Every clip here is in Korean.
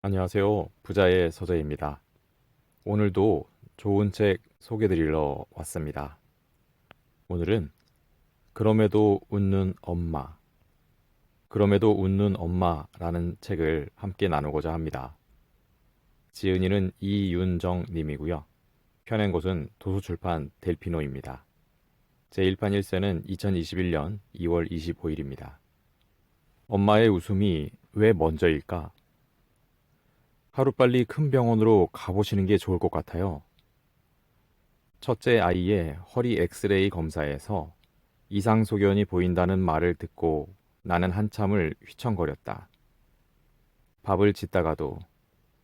안녕하세요. 부자의 서재입니다. 오늘도 좋은 책 소개드리러 왔습니다. 오늘은 그럼에도 웃는 엄마, 그럼에도 웃는 엄마라는 책을 함께 나누고자 합니다. 지은이는 이윤정 님이고요. 펴낸 곳은 도서출판 델피노입니다. 제1판 1세는 2021년 2월 25일입니다. 엄마의 웃음이 왜 먼저일까? 하루빨리 큰 병원으로 가보시는 게 좋을 것 같아요. 첫째 아이의 허리 엑스레이 검사에서 이상 소견이 보인다는 말을 듣고 나는 한참을 휘청거렸다. 밥을 짓다가도,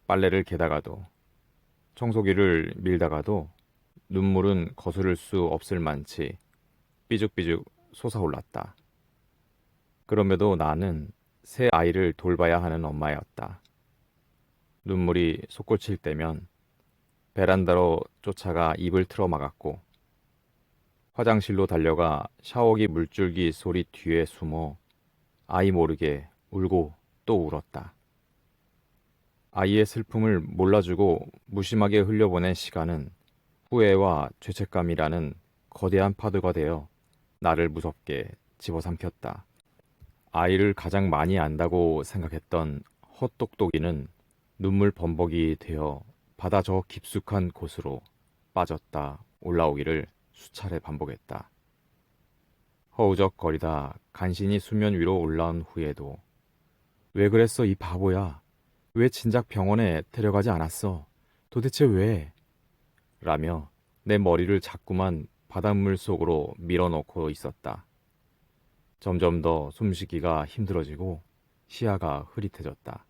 빨래를 개다가도, 청소기를 밀다가도 눈물은 거스를 수 없을 만치 삐죽삐죽 솟아올랐다. 그럼에도 나는 새 아이를 돌봐야 하는 엄마였다. 눈물이 솟구칠 때면 베란다로 쫓아가 입을 틀어 막았고 화장실로 달려가 샤워기 물줄기 소리 뒤에 숨어 아이 모르게 울고 또 울었다. 아이의 슬픔을 몰라주고 무심하게 흘려보낸 시간은 후회와 죄책감이라는 거대한 파도가 되어 나를 무섭게 집어삼켰다. 아이를 가장 많이 안다고 생각했던 헛똑똑이는 눈물 범벅이 되어 바다 저 깊숙한 곳으로 빠졌다 올라오기를 수차례 반복했다. 허우적거리다 간신히 수면 위로 올라온 후에도 왜 그랬어 이 바보야? 왜 진작 병원에 데려가지 않았어? 도대체 왜? 라며 내 머리를 자꾸만 바닷물 속으로 밀어넣고 있었다. 점점 더 숨쉬기가 힘들어지고 시야가 흐릿해졌다.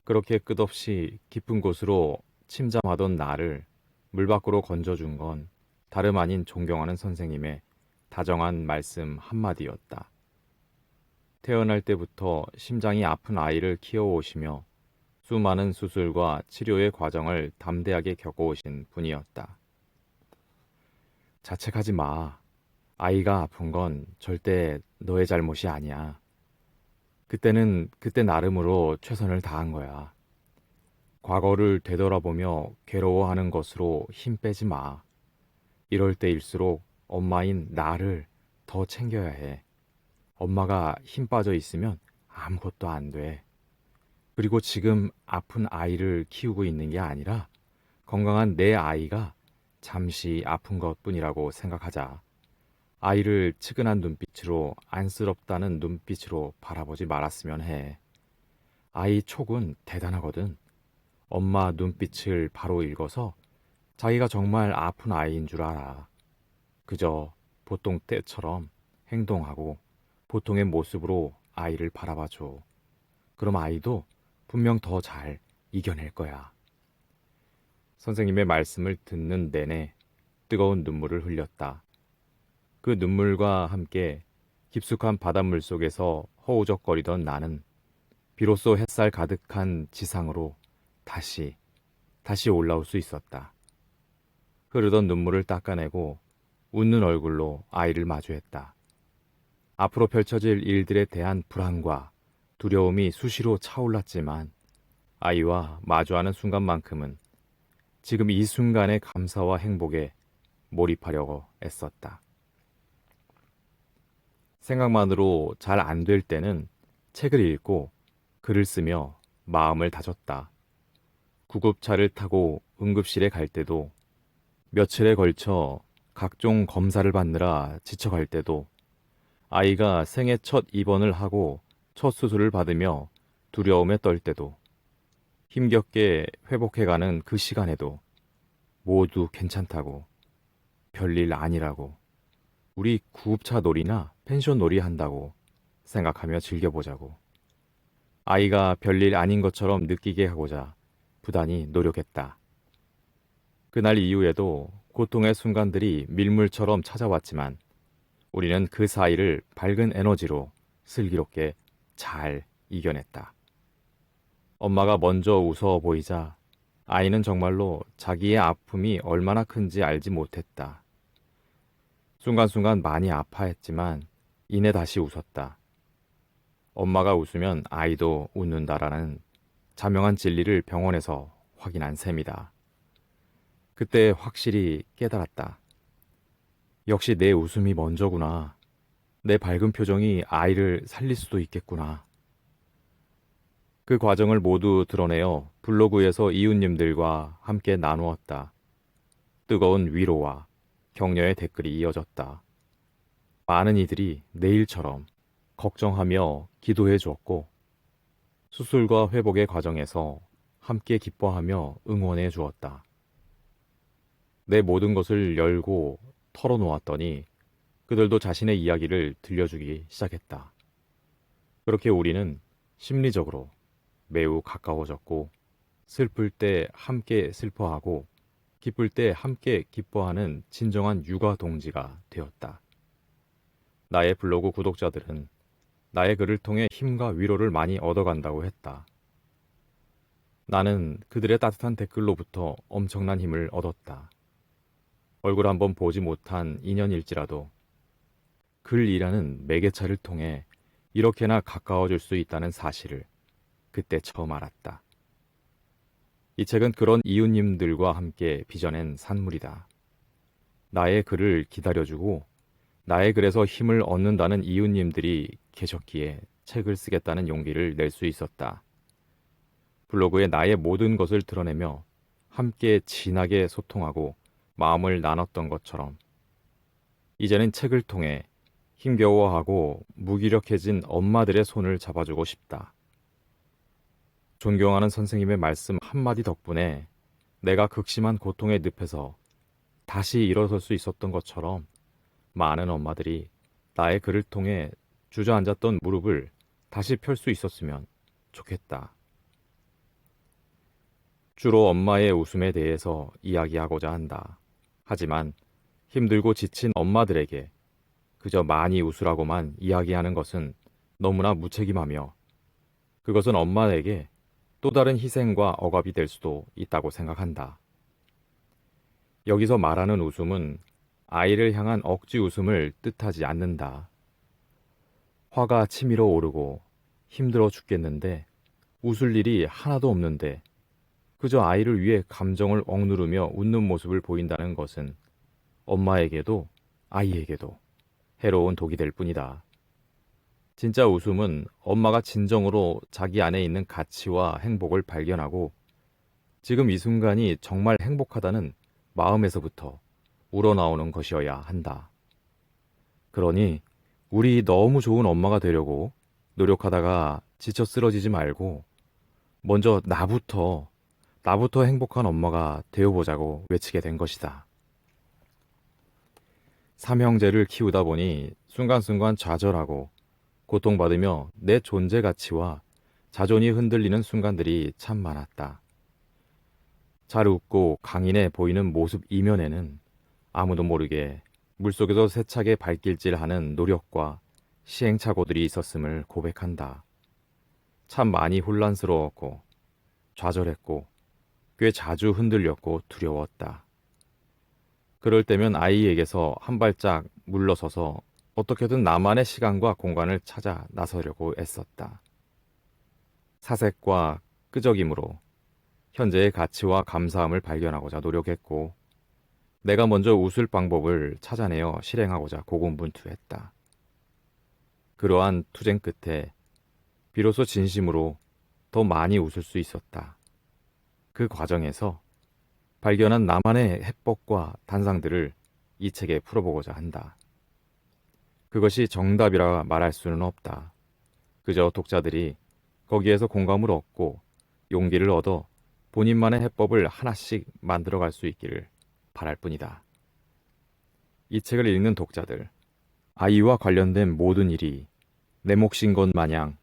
그렇게 끝없이 깊은 곳으로 침잠하던 나를 물 밖으로 건져준 건 다름 아닌 존경하는 선생님의 다정한 말씀 한마디였다. 태어날 때부터 심장이 아픈 아이를 키워오시며 수많은 수술과 치료의 과정을 담대하게 겪어오신 분이었다. 자책하지 마. 아이가 아픈 건 절대 너의 잘못이 아니야. 그때는 그때 나름으로 최선을 다한 거야. 과거를 되돌아보며 괴로워하는 것으로 힘 빼지 마. 이럴 때일수록 엄마인 나를 더 챙겨야 해. 엄마가 힘 빠져 있으면 아무것도 안 돼. 그리고 지금 아픈 아이를 키우고 있는 게 아니라 건강한 내 아이가 잠시 아픈 것뿐이라고 생각하자. 아이를 측은한 눈빛으로 안쓰럽다는 눈빛으로 바라보지 말았으면 해. 아이 촉은 대단하거든. 엄마 눈빛을 바로 읽어서 자기가 정말 아픈 아이인 줄 알아. 그저 보통 때처럼 행동하고 보통의 모습으로 아이를 바라봐줘. 그럼 아이도 분명 더 잘 이겨낼 거야. 선생님의 말씀을 듣는 내내 뜨거운 눈물을 흘렸다. 그 눈물과 함께 깊숙한 바닷물 속에서 허우적거리던 나는 비로소 햇살 가득한 지상으로 다시 올라올 수 있었다. 흐르던 눈물을 닦아내고 웃는 얼굴로 아이를 마주했다. 앞으로 펼쳐질 일들에 대한 불안과 두려움이 수시로 차올랐지만 아이와 마주하는 순간만큼은 지금 이 순간의 감사와 행복에 몰입하려고 애썼다. 생각만으로 잘 안 될 때는 책을 읽고 글을 쓰며 마음을 다졌다. 구급차를 타고 응급실에 갈 때도 며칠에 걸쳐 각종 검사를 받느라 지쳐갈 때도 아이가 생애 첫 입원을 하고 첫 수술을 받으며 두려움에 떨 때도 힘겹게 회복해가는 그 시간에도 모두 괜찮다고 별일 아니라고 우리 구급차 놀이나 펜션 놀이 한다고 생각하며 즐겨보자고 아이가 별일 아닌 것처럼 느끼게 하고자 부단히 노력했다. 그날 이후에도 고통의 순간들이 밀물처럼 찾아왔지만 우리는 그 사이를 밝은 에너지로 슬기롭게 잘 이겨냈다. 엄마가 먼저 웃어 보이자 아이는 정말로 자기의 아픔이 얼마나 큰지 알지 못했다. 순간순간 많이 아파했지만 이내 다시 웃었다. 엄마가 웃으면 아이도 웃는다라는 자명한 진리를 병원에서 확인한 셈이다. 그때 확실히 깨달았다. 역시 내 웃음이 먼저구나. 내 밝은 표정이 아이를 살릴 수도 있겠구나. 그 과정을 모두 드러내어 블로그에서 이웃님들과 함께 나누었다. 뜨거운 위로와 격려의 댓글이 이어졌다. 많은 이들이 내일처럼 걱정하며 기도해 주었고, 수술과 회복의 과정에서 함께 기뻐하며 응원해 주었다. 내 모든 것을 열고 털어놓았더니 그들도 자신의 이야기를 들려주기 시작했다. 그렇게 우리는 심리적으로 매우 가까워졌고, 슬플 때 함께 슬퍼하고, 기쁠 때 함께 기뻐하는 진정한 육아 동지가 되었다. 나의 블로그 구독자들은 나의 글을 통해 힘과 위로를 많이 얻어간다고 했다. 나는 그들의 따뜻한 댓글로부터 엄청난 힘을 얻었다. 얼굴 한번 보지 못한 인연일지라도 글이라는 매개체를 통해 이렇게나 가까워질 수 있다는 사실을 그때 처음 알았다. 이 책은 그런 이웃님들과 함께 빚어낸 산물이다. 나의 글을 기다려주고 나의 글에서 힘을 얻는다는 이웃님들이 계셨기에 책을 쓰겠다는 용기를 낼 수 있었다. 블로그에 나의 모든 것을 드러내며 함께 진하게 소통하고 마음을 나눴던 것처럼 이제는 책을 통해 힘겨워하고 무기력해진 엄마들의 손을 잡아주고 싶다. 존경하는 선생님의 말씀 한마디 덕분에 내가 극심한 고통의 늪에서 다시 일어설 수 있었던 것처럼 많은 엄마들이 나의 글을 통해 주저앉았던 무릎을 다시 펼 수 있었으면 좋겠다. 주로 엄마의 웃음에 대해서 이야기하고자 한다. 하지만 힘들고 지친 엄마들에게 그저 많이 웃으라고만 이야기하는 것은 너무나 무책임하며 그것은 엄마에게 또 다른 희생과 억압이 될 수도 있다고 생각한다. 여기서 말하는 웃음은 아이를 향한 억지 웃음을 뜻하지 않는다. 화가 치밀어 오르고 힘들어 죽겠는데 웃을 일이 하나도 없는데 그저 아이를 위해 감정을 억누르며 웃는 모습을 보인다는 것은 엄마에게도 아이에게도 해로운 독이 될 뿐이다. 진짜 웃음은 엄마가 진정으로 자기 안에 있는 가치와 행복을 발견하고 지금 이 순간이 정말 행복하다는 마음에서부터 우러나오는 것이어야 한다. 그러니 우리 너무 좋은 엄마가 되려고 노력하다가 지쳐 쓰러지지 말고 먼저 나부터 행복한 엄마가 되어보자고 외치게 된 것이다. 삼형제를 키우다 보니 순간순간 좌절하고 고통받으며 내 존재 가치와 자존이 흔들리는 순간들이 참 많았다. 잘 웃고 강인해 보이는 모습 이면에는 아무도 모르게 물속에서 세차게 발길질하는 노력과 시행착오들이 있었음을 고백한다. 참 많이 혼란스러웠고 좌절했고 꽤 자주 흔들렸고 두려웠다. 그럴 때면 아이에게서 한 발짝 물러서서 어떻게든 나만의 시간과 공간을 찾아 나서려고 애썼다. 사색과 끄적임으로 현재의 가치와 감사함을 발견하고자 노력했고 내가 먼저 웃을 방법을 찾아내어 실행하고자 고군분투했다. 그러한 투쟁 끝에 비로소 진심으로 더 많이 웃을 수 있었다. 그 과정에서 발견한 나만의 해법과 단상들을 이 책에 풀어보고자 한다. 그것이 정답이라 말할 수는 없다. 그저 독자들이 거기에서 공감을 얻고 용기를 얻어 본인만의 해법을 하나씩 만들어갈 수 있기를 바랄 뿐이다. 이 책을 읽는 독자들, 아이와 관련된 모든 일이 내 몫인 것 마냥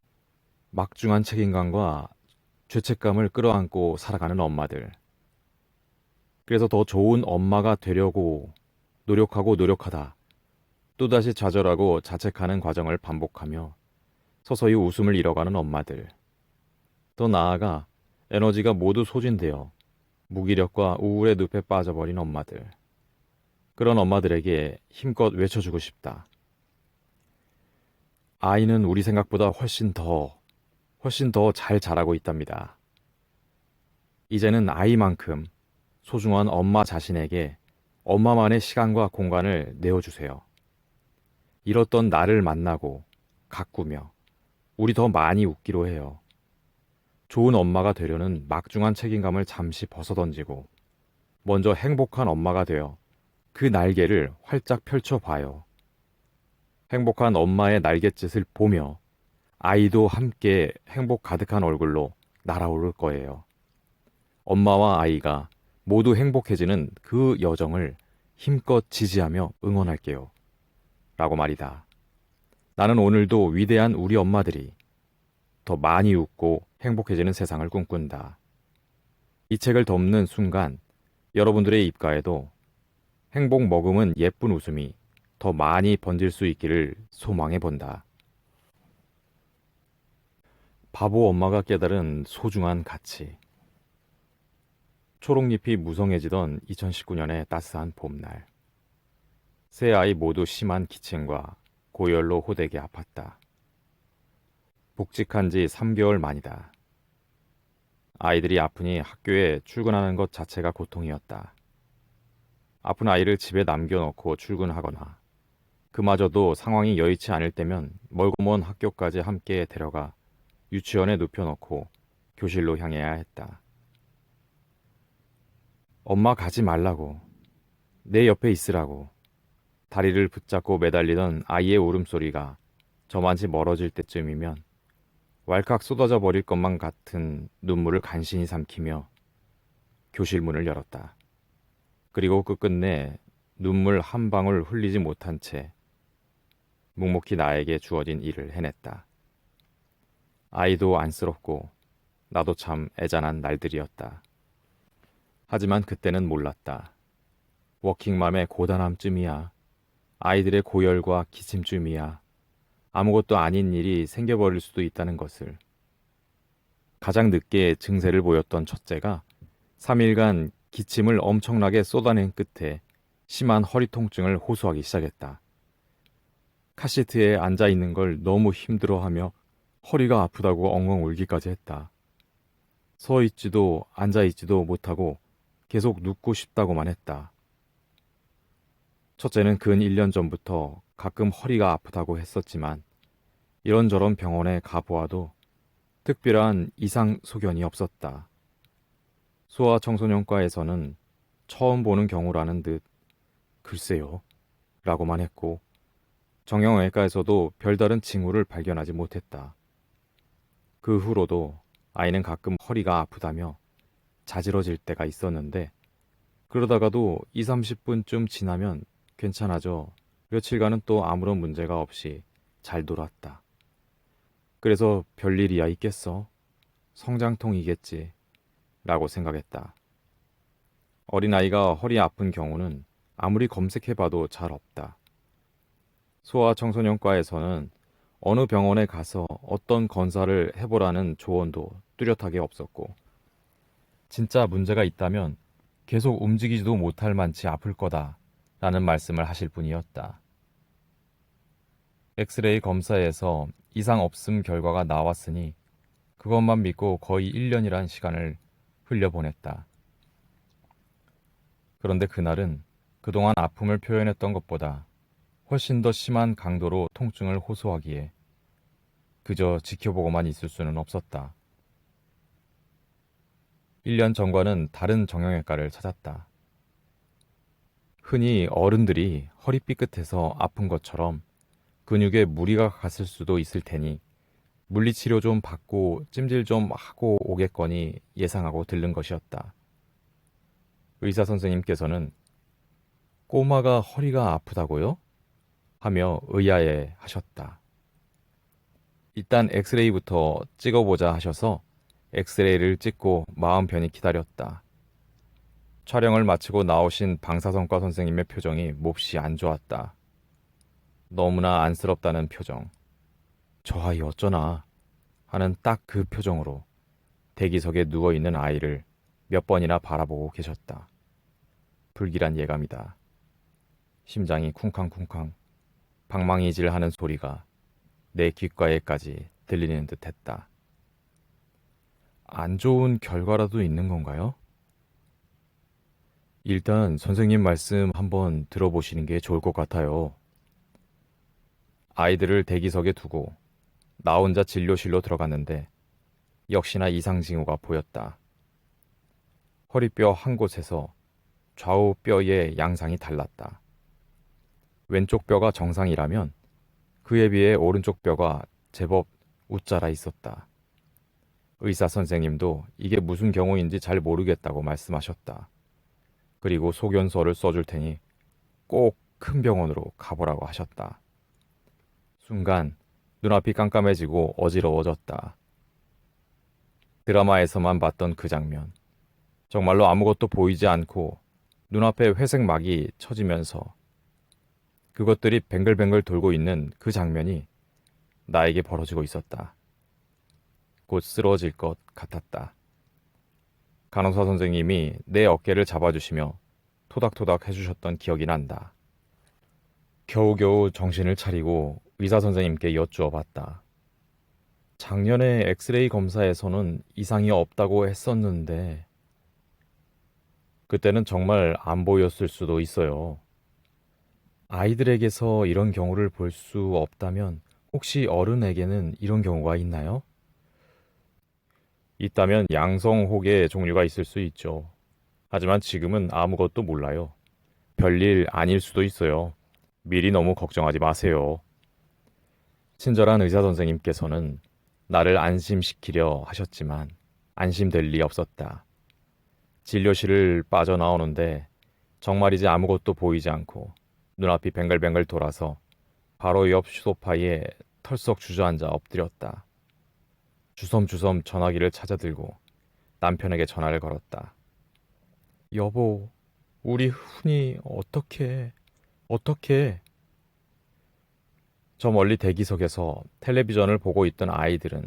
막중한 책임감과 죄책감을 끌어안고 살아가는 엄마들. 그래서 더 좋은 엄마가 되려고 노력하다 또다시 좌절하고 자책하는 과정을 반복하며 서서히 웃음을 잃어가는 엄마들. 더 나아가 에너지가 모두 소진되어 무기력과 우울의 늪에 빠져버린 엄마들. 그런 엄마들에게 힘껏 외쳐주고 싶다. 아이는 우리 생각보다 훨씬 더 잘 자라고 있답니다. 이제는 아이만큼 소중한 엄마 자신에게 엄마만의 시간과 공간을 내어주세요. 잃었던 나를 만나고 가꾸며 우리 더 많이 웃기로 해요. 좋은 엄마가 되려는 막중한 책임감을 잠시 벗어던지고 먼저 행복한 엄마가 되어 그 날개를 활짝 펼쳐봐요. 행복한 엄마의 날갯짓을 보며 아이도 함께 행복 가득한 얼굴로 날아오를 거예요. 엄마와 아이가 모두 행복해지는 그 여정을 힘껏 지지하며 응원할게요. 라고 말이다. 나는 오늘도 위대한 우리 엄마들이 더 많이 웃고 행복해지는 세상을 꿈꾼다. 이 책을 덮는 순간 여러분들의 입가에도 행복 머금은 예쁜 웃음이 더 많이 번질 수 있기를 소망해 본다. 바보 엄마가 깨달은 소중한 가치. 초록잎이 무성해지던 2019년의 따스한 봄날. 세 아이 모두 심한 기침과 고열로 호되게 아팠다. 복직한 지 3개월 만이다. 아이들이 아프니 학교에 출근하는 것 자체가 고통이었다. 아픈 아이를 집에 남겨놓고 출근하거나 그마저도 상황이 여의치 않을 때면 멀고 먼 학교까지 함께 데려가 유치원에 눕혀놓고 교실로 향해야 했다. 엄마 가지 말라고, 내 옆에 있으라고. 다리를 붙잡고 매달리던 아이의 울음소리가 저만치 멀어질 때쯤이면 왈칵 쏟아져 버릴 것만 같은 눈물을 간신히 삼키며 교실 문을 열었다. 그리고 끝끝내 눈물 한 방울 흘리지 못한 채 묵묵히 나에게 주어진 일을 해냈다. 아이도 안쓰럽고 나도 참 애잔한 날들이었다. 하지만 그때는 몰랐다. 워킹맘의 고단함쯤이야. 아이들의 고열과 기침쯤이야. 아무것도 아닌 일이 생겨버릴 수도 있다는 것을. 가장 늦게 증세를 보였던 첫째가 3일간 기침을 엄청나게 쏟아낸 끝에 심한 허리 통증을 호소하기 시작했다. 카시트에 앉아 있는 걸 너무 힘들어하며 허리가 아프다고 엉엉 울기까지 했다. 서 있지도 앉아 있지도 못하고 계속 눕고 싶다고만 했다. 첫째는 근 1년 전부터 가끔 허리가 아프다고 했었지만 이런저런 병원에 가보아도 특별한 이상 소견이 없었다. 소아청소년과에서는 처음 보는 경우라는 듯 글쎄요 라고만 했고 정형외과에서도 별다른 징후를 발견하지 못했다. 그 후로도 아이는 가끔 허리가 아프다며 자지러질 때가 있었는데 그러다가도 2, 30분쯤 지나면 괜찮아져 며칠간은 또 아무런 문제가 없이 잘 돌았다. 그래서 별일이야 있겠어. 성장통이겠지. 라고 생각했다. 어린아이가 허리 아픈 경우는 아무리 검색해봐도 잘 없다. 소아청소년과에서는 어느 병원에 가서 어떤 검사를 해보라는 조언도 뚜렷하게 없었고 진짜 문제가 있다면 계속 움직이지도 못할 만치 아플 거다 라는 말씀을 하실 뿐이었다. 엑스레이 검사에서 이상 없음 결과가 나왔으니 그것만 믿고 거의 1년이란 시간을 흘려보냈다. 그런데 그날은 그동안 아픔을 표현했던 것보다 훨씬 더 심한 강도로 통증을 호소하기에 그저 지켜보고만 있을 수는 없었다. 1년 전과는 다른 정형외과를 찾았다. 흔히 어른들이 허리 삐끗해서 아픈 것처럼 근육에 무리가 갔을 수도 있을 테니 물리치료 좀 받고 찜질 좀 하고 오겠거니 예상하고 들른 것이었다. 의사 선생님께서는 꼬마가 허리가 아프다고요? 하며 의아해 하셨다. 일단 엑스레이부터 찍어보자 하셔서 엑스레이를 찍고 마음 편히 기다렸다. 촬영을 마치고 나오신 방사선과 선생님의 표정이 몹시 안 좋았다. 너무나 안쓰럽다는 표정. 저 아이 어쩌나 하는 딱 그 표정으로 대기석에 누워있는 아이를 몇 번이나 바라보고 계셨다. 불길한 예감이다. 심장이 쿵쾅쿵쾅 방망이질하는 소리가 내 귓가에까지 들리는 듯했다. 안 좋은 결과라도 있는 건가요? 일단 선생님 말씀 한번 들어보시는 게 좋을 것 같아요. 아이들을 대기석에 두고 나 혼자 진료실로 들어갔는데 역시나 이상 징후가 보였다. 허리뼈 한 곳에서 좌우 뼈의 양상이 달랐다. 왼쪽 뼈가 정상이라면 그에 비해 오른쪽 뼈가 제법 웃자라 있었다. 의사 선생님도 이게 무슨 경우인지 잘 모르겠다고 말씀하셨다. 그리고 소견서를 써줄 테니 꼭 큰 병원으로 가보라고 하셨다. 순간 눈앞이 깜깜해지고 어지러워졌다. 드라마에서만 봤던 그 장면. 정말로 아무것도 보이지 않고 눈앞에 회색막이 쳐지면서 그것들이 뱅글뱅글 돌고 있는 그 장면이 나에게 벌어지고 있었다. 곧 쓰러질 것 같았다. 간호사 선생님이 내 어깨를 잡아주시며 토닥토닥 해주셨던 기억이 난다. 겨우겨우 정신을 차리고 의사 선생님께 여쭈어 봤다. 작년에 엑스레이 검사에서는 이상이 없다고 했었는데 그때는 정말 안 보였을 수도 있어요. 아이들에게서 이런 경우를 볼 수 없다면 혹시 어른에게는 이런 경우가 있나요? 있다면 양성혹의 종류가 있을 수 있죠. 하지만 지금은 아무것도 몰라요. 별일 아닐 수도 있어요. 미리 너무 걱정하지 마세요. 친절한 의사 선생님께서는 나를 안심시키려 하셨지만 안심될 리 없었다. 진료실을 빠져나오는데 정말이지 아무것도 보이지 않고 눈앞이 뱅글뱅글 돌아서 바로 옆 소파에 털썩 주저앉아 엎드렸다. 주섬주섬 전화기를 찾아들고 남편에게 전화를 걸었다. 여보, 우리 훈이 어떻게? 저 멀리 대기석에서 텔레비전을 보고 있던 아이들은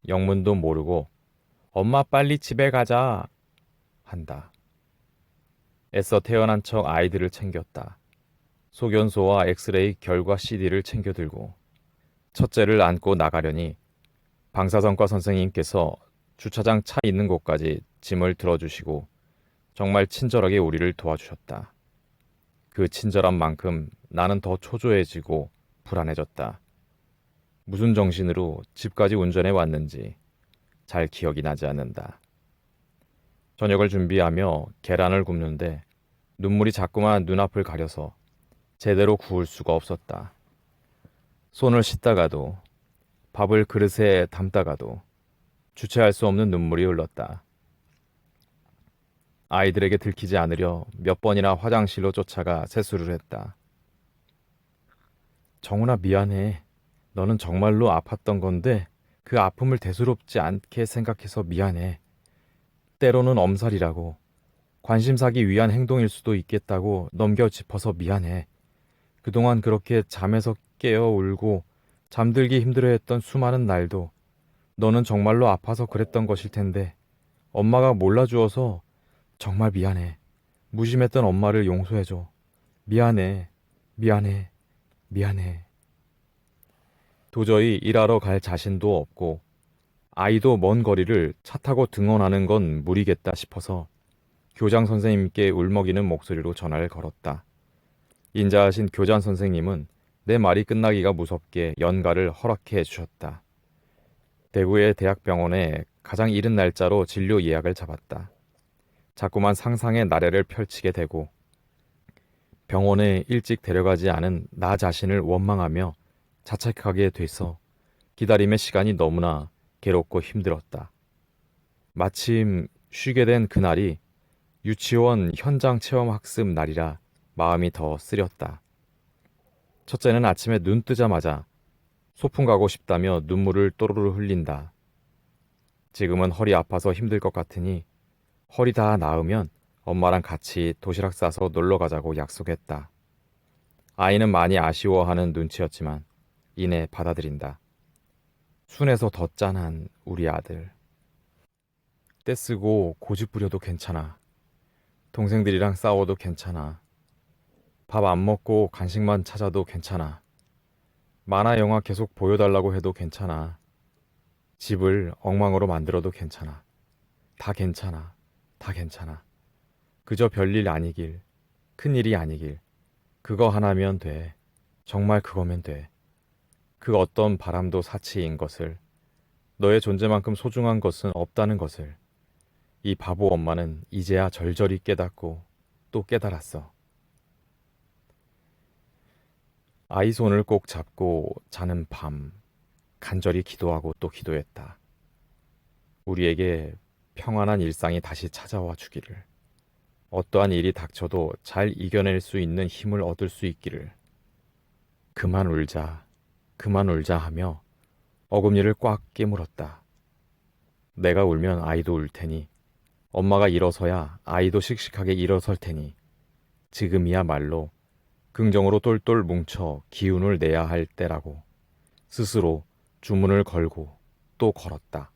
영문도 모르고 엄마 빨리 집에 가자 한다. 애써 태어난 척 아이들을 챙겼다. 소견소와 엑스레이 결과 CD를 챙겨 들고 첫째를 안고 나가려니 방사선과 선생님께서 주차장 차 있는 곳까지 짐을 들어주시고 정말 친절하게 우리를 도와주셨다. 그 친절한 만큼 나는 더 초조해지고 불안해졌다. 무슨 정신으로 집까지 운전해 왔는지 잘 기억이 나지 않는다. 저녁을 준비하며 계란을 굽는데 눈물이 자꾸만 눈앞을 가려서 제대로 구울 수가 없었다. 손을 씻다가도 밥을 그릇에 담다가도 주체할 수 없는 눈물이 흘렀다. 아이들에게 들키지 않으려 몇 번이나 화장실로 쫓아가 세수를 했다. 정훈아 미안해. 너는 정말로 아팠던 건데 그 아픔을 대수롭지 않게 생각해서 미안해. 때로는 엄살이라고 관심사기 위한 행동일 수도 있겠다고 넘겨 짚어서 미안해. 그동안 그렇게 잠에서 깨어 울고 잠들기 힘들어했던 수많은 날도 너는 정말로 아파서 그랬던 것일 텐데 엄마가 몰라주어서 정말 미안해. 무심했던 엄마를 용서해줘. 미안해. 미안해. 도저히 일하러 갈 자신도 없고 아이도 먼 거리를 차 타고 등원하는 건 무리겠다 싶어서 교장 선생님께 울먹이는 목소리로 전화를 걸었다. 인자하신 교장 선생님은 내 말이 끝나기가 무섭게 연가를 허락해 주셨다. 대구의 대학병원에 가장 이른 날짜로 진료 예약을 잡았다. 자꾸만 상상의 나래를 펼치게 되고 병원에 일찍 데려가지 않은 나 자신을 원망하며 자책하게 돼서 기다림의 시간이 너무나 괴롭고 힘들었다. 마침 쉬게 된 그날이 유치원 현장 체험 학습 날이라 마음이 더 쓰렸다. 첫째는 아침에 눈 뜨자마자 소풍 가고 싶다며 눈물을 또르르 흘린다. 지금은 허리 아파서 힘들 것 같으니 허리 다 나으면 엄마랑 같이 도시락 싸서 놀러 가자고 약속했다. 아이는 많이 아쉬워하는 눈치였지만 이내 받아들인다. 순해서 더 짠한 우리 아들. 떼쓰고 고집 부려도 괜찮아. 동생들이랑 싸워도 괜찮아. 밥 안 먹고 간식만 찾아도 괜찮아. 만화 영화 계속 보여달라고 해도 괜찮아. 집을 엉망으로 만들어도 괜찮아. 다 괜찮아. 다 괜찮아. 그저 별일 아니길. 큰일이 아니길. 그거 하나면 돼. 정말 그거면 돼. 그 어떤 바람도 사치인 것을, 너의 존재만큼 소중한 것은 없다는 것을 이 바보 엄마는 이제야 절절히 깨닫고 또 깨달았어. 아이 손을 꼭 잡고 자는 밤, 간절히 기도하고 또 기도했다. 우리에게 평안한 일상이 다시 찾아와 주기를. 어떠한 일이 닥쳐도 잘 이겨낼 수 있는 힘을 얻을 수 있기를. 그만 울자 하며 어금니를 꽉 깨물었다. 내가 울면 아이도 울 테니, 엄마가 일어서야 아이도 씩씩하게 일어설 테니, 지금이야말로 긍정으로 똘똘 뭉쳐 기운을 내야 할 때라고 스스로 주문을 걸고 또 걸었다.